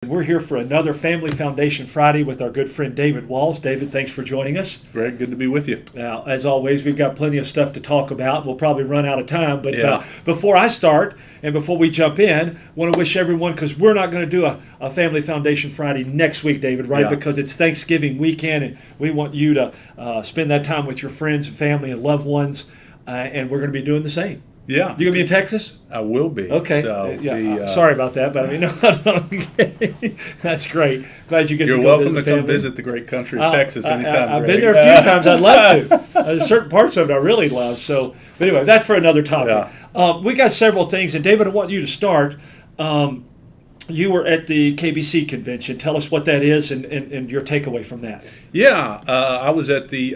We're here for another Family Foundation Friday with our good friend David Walls. David, thanks for joining us. Greg, good to be with you. Now, as always, we've got plenty of stuff to talk about. We'll probably run out of time, but before I start and before we jump in, I want to wish everyone, because we're not going to do a Family Foundation Friday next week, David, right? Yeah. Because it's Thanksgiving weekend, and we want you to spend that time with your friends and family and loved ones, and we're going to be doing the same. Yeah. You going to be in Texas? I will be. Okay. So sorry about that, but I mean, no, that's great. Glad you get to go welcome visit to come family. visit the great country of Texas anytime, I've Greg. been there a few times. I'd love to. There's certain parts of it I really love. So, but anyway, that's for another topic. Yeah. We got several things, and David, I want you to start. You were at the KBC convention. Tell us what that is and your takeaway from that. Yeah, I was at the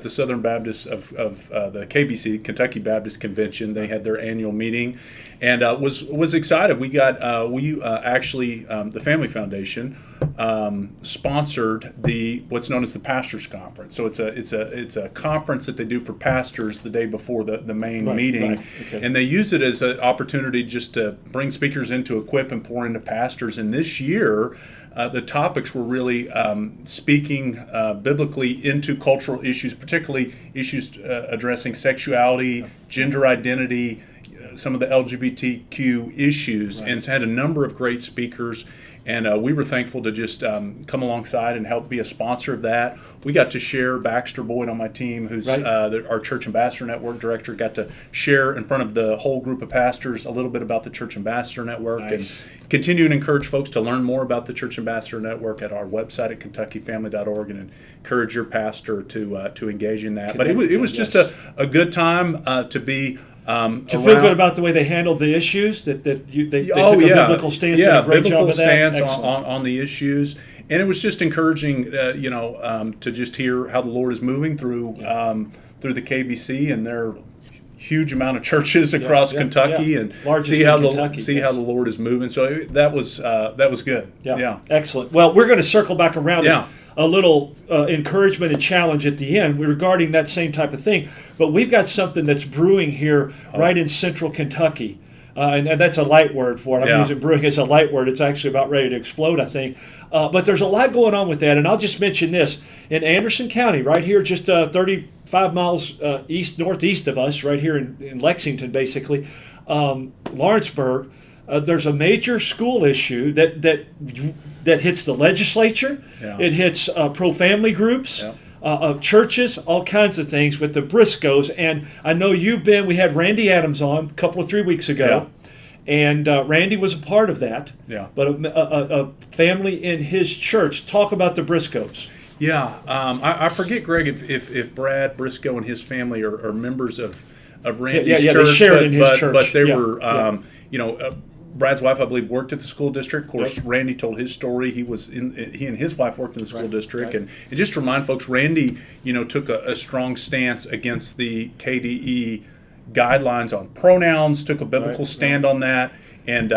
Southern Baptist of the KBC, Kentucky Baptist Convention. They had their annual meeting, and was excited. We got the Family Foundation sponsored what's known as the Pastors Conference. So it's a conference that they do for pastors the day before the main meeting, right. Okay. and they use it as an opportunity just to bring speakers in to equip and pour into pastors. And this year, the topics were really speaking biblically into cultural issues, particularly issues addressing sexuality, gender identity, some of the LGBTQ issues, and had a number of great speakers. And we were thankful to just come alongside and help be a sponsor of that. We got to share, Baxter Boyd on my team, who's our Church Ambassador Network director, got to share in front of the whole group of pastors a little bit about the Church Ambassador Network. Nice. And continue to encourage folks to learn more about the Church Ambassador Network at our website at kentuckyfamily.org, and encourage your pastor to engage in that. But it was just a good time to be Do you feel good about the way they handled the issues? They took a biblical stance and a great job of that? Biblical stance on the issues. And it was just encouraging, to just hear how the Lord is moving through the KBC and their huge amount of churches across Kentucky, and see how the Lord is moving. So that was good. Yeah. Excellent. Well, we're going to circle back around. A little encouragement and challenge at the end regarding that same type of thing. But we've got something that's brewing here right in central Kentucky. And that's a light word for it. I'm using brewing as a light word. It's actually about ready to explode, I think. But there's a lot going on with that. And I'll just mention this. In Anderson County, right here, just 35 miles northeast of us, right here in Lexington, basically, Lawrenceburg, there's a major school issue that hits the legislature. It hits pro-family groups, churches, all kinds of things with the Briscoes. And I know we had Randy Adams on a 3 weeks ago, and Randy was a part of that. But a family in his church. Talk about the Briscoes. I forget, Greg, if Brad Briscoe and his family are members of Randy's church. They share it in his church. But they were, Brad's wife, I believe, worked at the school district. Of course, Randy told his story. He and his wife worked in the school district. And just to remind folks, Randy, took a strong stance against the KDE guidelines on pronouns, took a biblical stand on that. And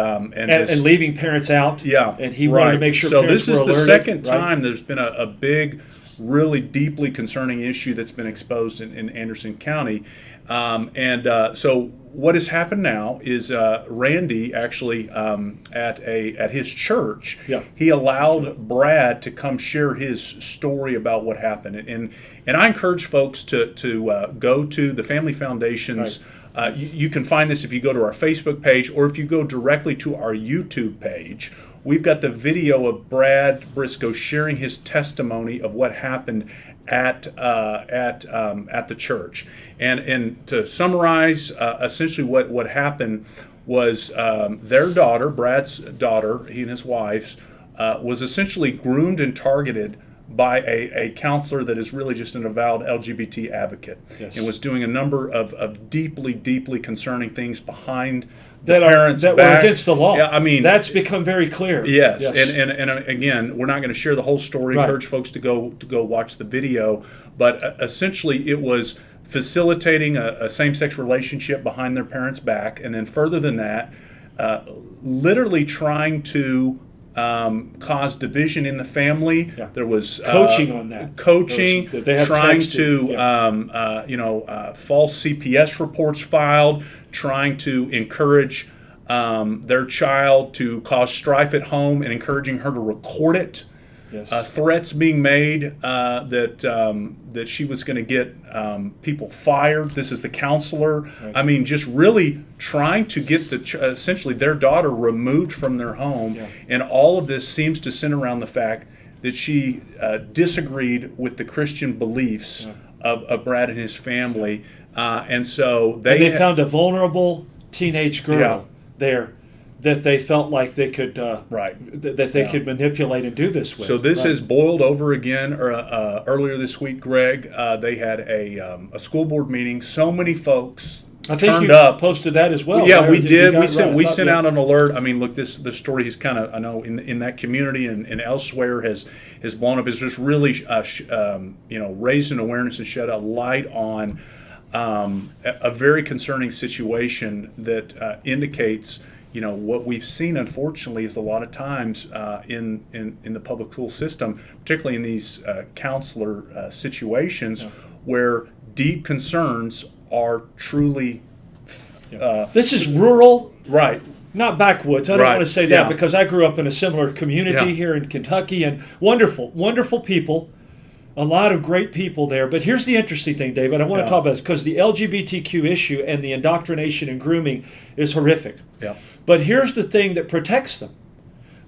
leaving parents out. And he wanted to make sure parents were alerted. So this is the second time there's been a big, really deeply concerning issue that's been exposed in Anderson County. So what has happened now is Randy actually at his church, he allowed Brad to come share his story about what happened. And I encourage folks to go to the Family Foundation's. You can find this if you go to our Facebook page, or if you go directly to our YouTube page. We've got the video of Brad Briscoe sharing his testimony of what happened at the church. And to summarize, essentially what happened was their daughter, Brad's daughter, he and his wife's, was essentially groomed and targeted by a counselor that is really just an avowed LGBT advocate, and was doing a number of deeply, deeply concerning things behind the parents' that back. were against the law. I mean, that's become very clear. Yes. And again, we're not going to share the whole story. Encourage folks to go watch the video. But essentially, it was facilitating a same-sex relationship behind their parents' back, and then further than that, literally trying to cause division in the family. There was coaching on that. Coaching, trying to false CPS reports filed, trying to encourage their child to cause strife at home and encouraging her to record it. Yes. Threats being made that she was going to get people fired. This is the counselor. Right. I mean, just really trying to get essentially their daughter removed from their home. Yeah. And all of this seems to center around the fact that she disagreed with the Christian beliefs of Brad and his family. And so they found a vulnerable teenage girl there that they felt like they could that they could manipulate and do this with. So this has boiled over again. Earlier this week, Greg, they had a school board meeting. So many folks I think turned you up. posted that as well. Yeah, we did. We sent out an alert. I mean, look, the story is kind of, I know in that community and elsewhere has blown up. It's just really raised an awareness and shed a light on a very concerning situation that indicates. What we've seen, unfortunately, is a lot of times in the public school system, particularly in these counselor situations, where deep concerns are truly. This is rural, right? Not backwoods. I don't want to say that because I grew up in a similar community here in Kentucky, and wonderful, wonderful people. A lot of great people there. But here's the interesting thing, David. I want to talk about this because the LGBTQ issue and the indoctrination and grooming is horrific. Yeah. But here's the thing that protects them.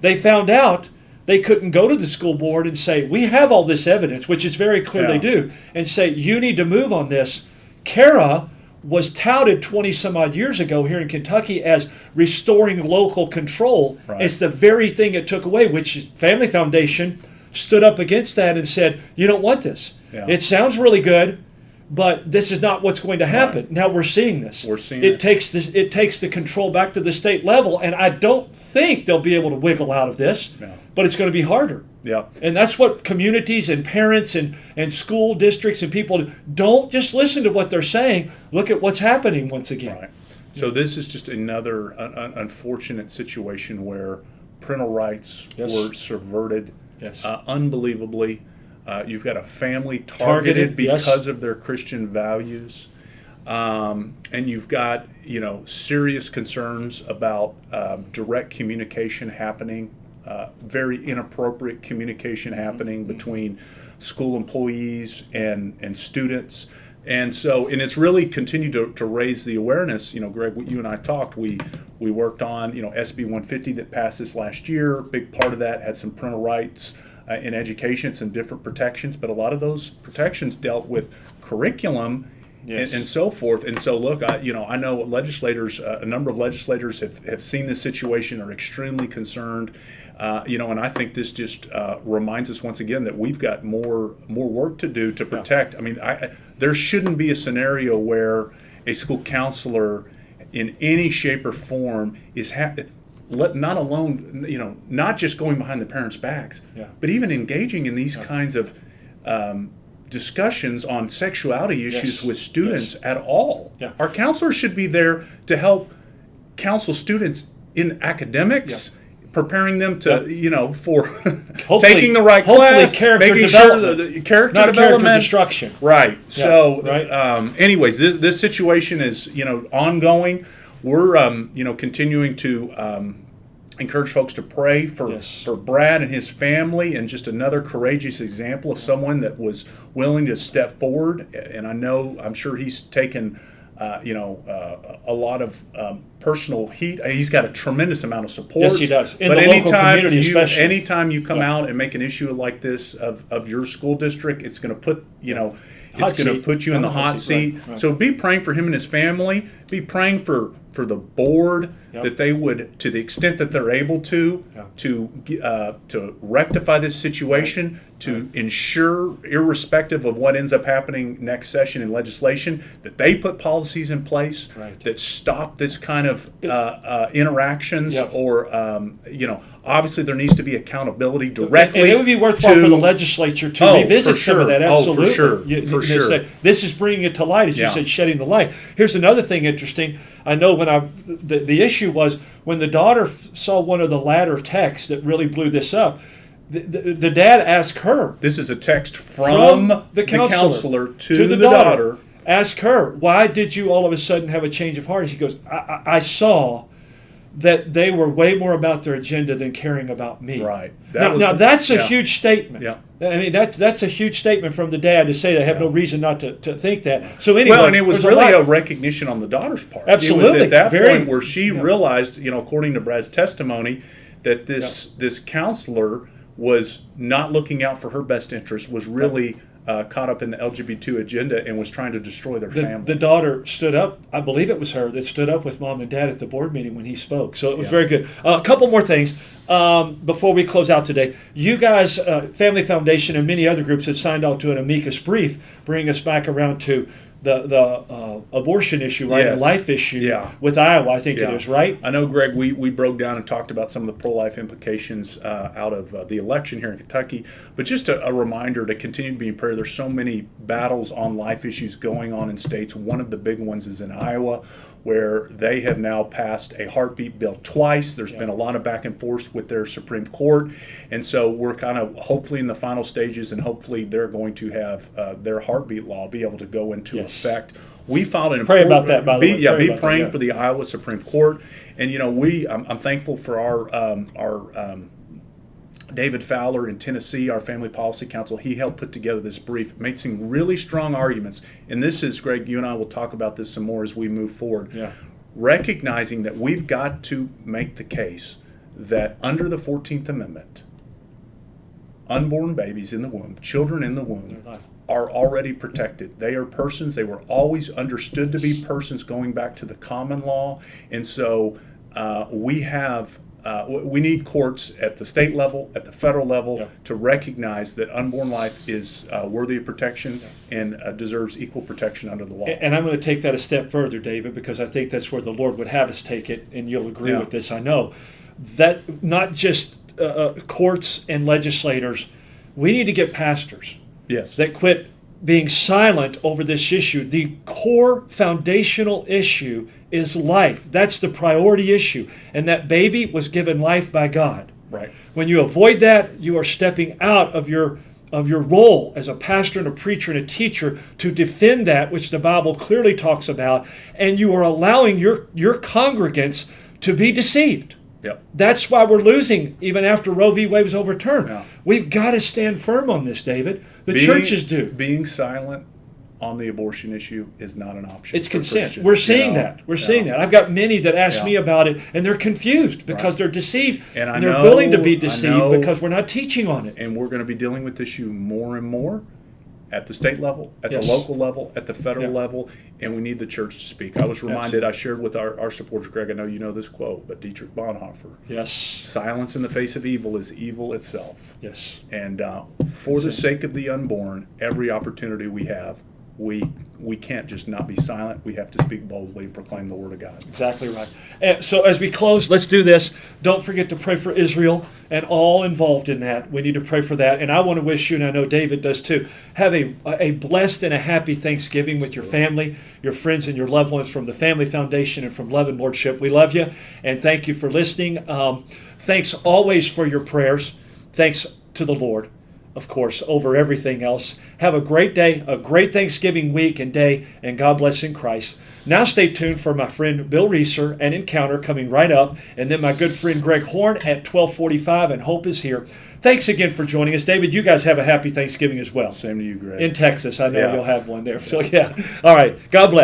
They found out they couldn't go to the school board and say, we have all this evidence, which is very clear they do, and say, you need to move on this. CARA was touted 20 some odd years ago here in Kentucky as restoring local control. Right. It's the very thing it took away, which Family Foundation stood up against that and said, you don't want this. Yeah. It sounds really good, but this is not what's going to happen. Right. Now we're seeing this. We're seeing it. Takes the control back to the state level, and I don't think they'll be able to wiggle out of this, but it's going to be harder. Yeah. And that's what communities and parents and school districts and people don't just listen to what they're saying. Look at what's happening once again. Right. So this is just another unfortunate situation where parental rights were subverted. Yes. Unbelievably. You've got a family targeted because of their Christian values. And you've got, serious concerns about direct communication happening, very inappropriate communication happening between school employees and students. And it's really continued to raise the awareness. Greg, you and I talked. We worked on, SB 150 that passed this last year. Big part of that had some parental rights in education, some different protections, but a lot of those protections dealt with curriculum and so forth. And so, look, I know legislators, a number of legislators have seen this situation, are extremely concerned. And I think this just reminds us once again that we've got more work to do to protect. I mean, there shouldn't be a scenario where a school counselor in any shape or form is not alone, not just going behind the parents' backs, but even engaging in these kinds of discussions on sexuality issues with students at all. Yeah. Our counselors should be there to help counsel students in academics, preparing them to, for taking the right class, making sure the character development, character destruction. Right. Yeah. So, anyways, this situation is, ongoing. We're, continuing to encourage folks to pray for Brad and his family, and just another courageous example of someone that was willing to step forward. And I'm sure he's taken, a lot of personal heat. He's got a tremendous amount of support. Yes, he does. In the local community especially. Anytime you come out and make an issue like this of your school district, it's going to put, it's going to put you in the hot seat. Right. So be praying for him and his family. Be praying for the board that they would, to the extent that they're able to rectify this situation, to ensure, irrespective of what ends up happening next session in legislation, that they put policies in place that stop this kind of interactions. Or obviously there needs to be accountability directly. And it would be worthwhile for the legislature to revisit some of that. Absolutely. For sure. This is bringing it to light, as you said, shedding the light. Here's another thing interesting. I know the issue was when the daughter saw one of the latter texts that really blew this up. The dad asked her. This is a text from the counselor to the daughter. Ask her, why did you all of a sudden have a change of heart? She goes, I saw that they were way more about their agenda than caring about me. Right. Now that's a huge statement. Yeah. I mean, that's a huge statement from the dad to say they have no reason not to think that. So anyway, well, and it was really a recognition on the daughter's part. Absolutely. It was at that point where she realized, according to Brad's testimony, that this counselor was not looking out for her best interest, was really caught up in the LGBT agenda and was trying to destroy their family. The daughter stood up. I believe it was her that stood up with mom and dad at the board meeting when he spoke. So it was very good. A couple more things before we close out today. You guys, Family Foundation and many other groups have signed on to an amicus brief, bringing us back around to the abortion issue, right? Yes. The life issue with Iowa, I think it is, right? I know, Greg, we broke down and talked about some of the pro-life implications out of the election here in Kentucky. But just a reminder to continue to be in prayer. There's so many battles on life issues going on in states. One of the big ones is in Iowa, where they have now passed a heartbeat bill twice. There's been a lot of back and forth with their Supreme Court. And so we're kind of hopefully in the final stages, and hopefully they're going to have their heartbeat law be able to go into effect. We filed an pray about that, by the way. Be praying for the Iowa Supreme Court. And, I'm thankful for our David Fowler in Tennessee, our Family Policy Council. He helped put together this brief, made some really strong arguments. And this is, Greg, you and I will talk about this some more as we move forward. Yeah. Recognizing that we've got to make the case that under the 14th Amendment, unborn babies in the womb, children in the womb, are already protected. They are persons. They were always understood to be persons going back to the common law. And so we need courts at the state level, at the federal level, to recognize that unborn life is worthy of protection and deserves equal protection under the law. And I'm going to take that a step further, David, because I think that's where the Lord would have us take it, and you'll agree with this, I know. That not just courts and legislators, we need to get pastors that quit being silent over this issue. The core foundational issue is life. That's the priority issue. And that baby was given life by God. Right. When you avoid that, you are stepping out of your role as a pastor and a preacher and a teacher to defend that which the Bible clearly talks about, and you are allowing your congregants to be deceived. Yep. That's why we're losing even after Roe v. Wade was overturned. Yeah. We've got to stand firm on this, David. The churches do. Being silent on the abortion issue is not an option. It's consent. We're seeing that. We're seeing that. I've got many that ask me about it, and they're confused because they're deceived. And they're willing to be deceived because we're not teaching on it. And we're going to be dealing with this issue more and more at the state level, at the local level, at the federal level, and we need the church to speak. I was reminded, I shared with our supporters, Greg, I know you know this quote, but Dietrich Bonhoeffer. Yes. Silence in the face of evil is evil itself. Yes. And for the sake of the unborn, every opportunity we have, we can't just not be silent. We have to speak boldly and proclaim the word of God. Exactly right. And so as we close, let's do this. Don't forget to pray for Israel and all involved in that. We need to pray for that. And I want to wish you, and I know David does too, have a blessed and a happy Thanksgiving with your family, your friends, and your loved ones from the Family Foundation and from Love and Lordship. We love you, and thank you for listening. Thanks always for your prayers. Thanks to the Lord, of course, over everything else. Have a great day, a great Thanksgiving week and day, and God bless in Christ. Now stay tuned for my friend Bill Reeser and Encounter coming right up, and then my good friend Greg Horn at 12:45, and Hope is here. Thanks again for joining us. David, you guys have a happy Thanksgiving as well. Same to you, Greg. In Texas. I know you'll have one there. So, All right. God bless.